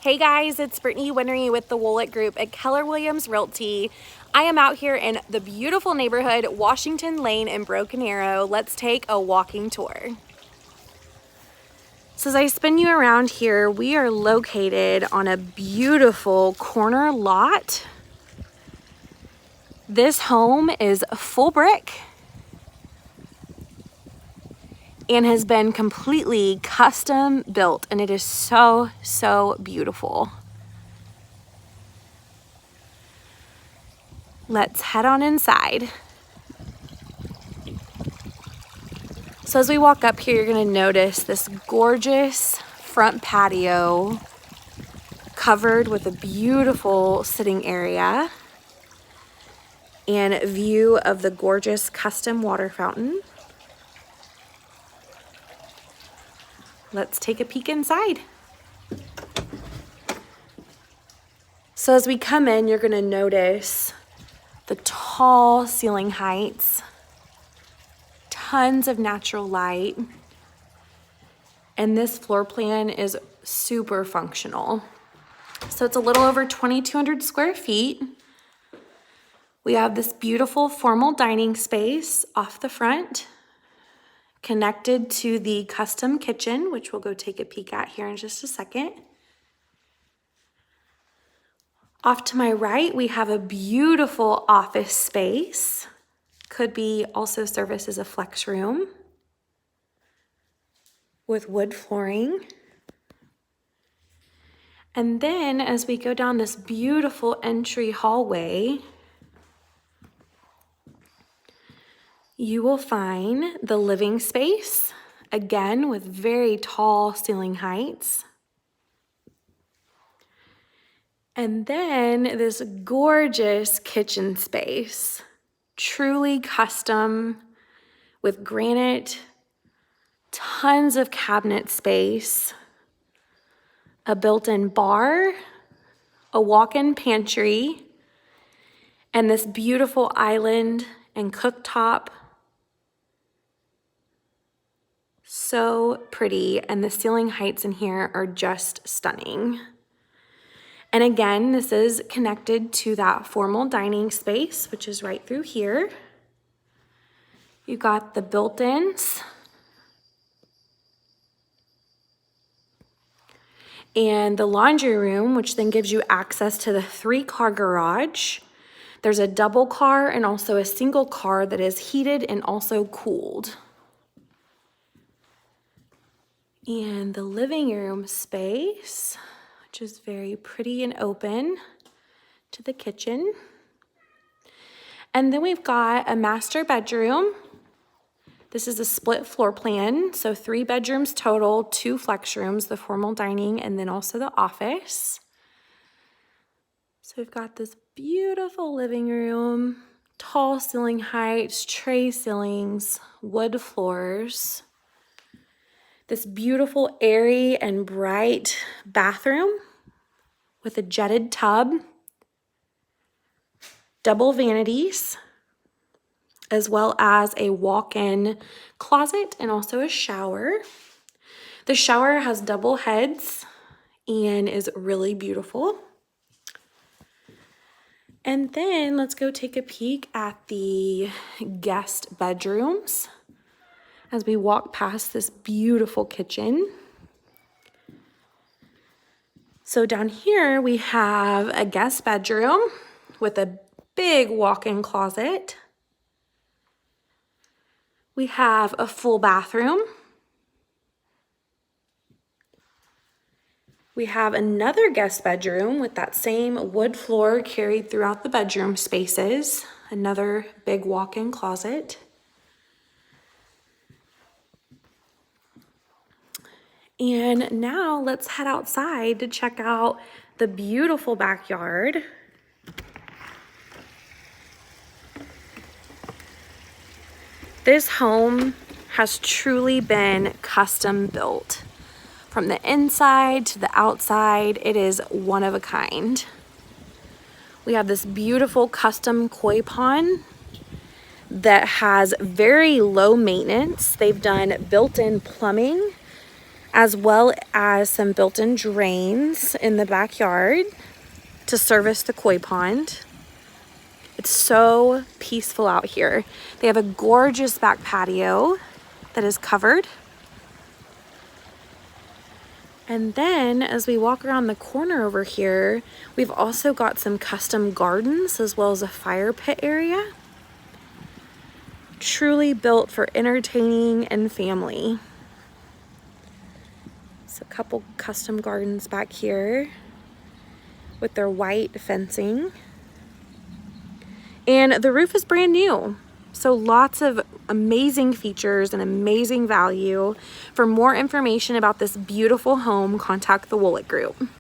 Hey guys, it's Brittany Winery with the Wolek Group at Keller Williams Realty. I am out here in the beautiful neighborhood, Washington Lane in Broken Arrow. Let's take a walking tour. So as I spin you around here, we are located on a beautiful corner lot. This home is full brick and has been completely custom built, and it is so beautiful. Let's head on inside. So as we walk up here, you're gonna notice this gorgeous front patio covered with a beautiful sitting area and view of the gorgeous custom water fountain. Let's take a peek inside. So as we come in, you're gonna notice the tall ceiling heights, tons of natural light, and this floor plan is super functional. So it's a little over 2,200 square feet. We have this beautiful formal dining space off the front, connected to the custom kitchen, which we'll go take a peek at here in just a second. Off to my right, we have a beautiful office space. Could be also serviced as a flex room with wood flooring. And then as we go down this beautiful entry hallway, you will find the living space, again with very tall ceiling heights. And then this gorgeous kitchen space, truly custom with granite, tons of cabinet space, a built-in bar, a walk-in pantry, and this beautiful island and cooktop. So pretty, and the ceiling heights in here are just stunning. And again, this is connected to that formal dining space, which is right through here. You got the built-ins and the laundry room, which then gives you access to the 3-car garage. There's a double car and also a single car that is heated and also cooled. And the living room space, which is very pretty and open to the kitchen. And then we've got a master bedroom. This is a split floor plan, so 3 bedrooms total, 2 flex rooms, the formal dining, and then also the office. So we've got this beautiful living room, tall ceiling heights, tray ceilings, wood floors. This beautiful airy and bright bathroom with a jetted tub, double vanities, as well as a walk-in closet and also a shower. The shower has double heads and is really beautiful. And then let's go take a peek at the guest bedrooms as we walk past this beautiful kitchen. So down here we have a guest bedroom with a big walk-in closet. We have a full bathroom. We have another guest bedroom with that same wood floor carried throughout the bedroom spaces. Another big walk-in closet. And now let's head outside to check out the beautiful backyard. This home has truly been custom built. From the inside to the outside, it is one of a kind. We have this beautiful custom koi pond that has very low maintenance. They've done built-in plumbing as well as some built-in drains in the backyard to service the koi pond. It's so peaceful out here. They have a gorgeous back patio that is covered. And then as we walk around the corner over here, we've also got some custom gardens as well as a fire pit area. Truly built for entertaining and family. So a couple custom gardens back here with their white fencing. And the roof is brand new. So lots of amazing features and amazing value. For more information about this beautiful home, contact the Wolek Group.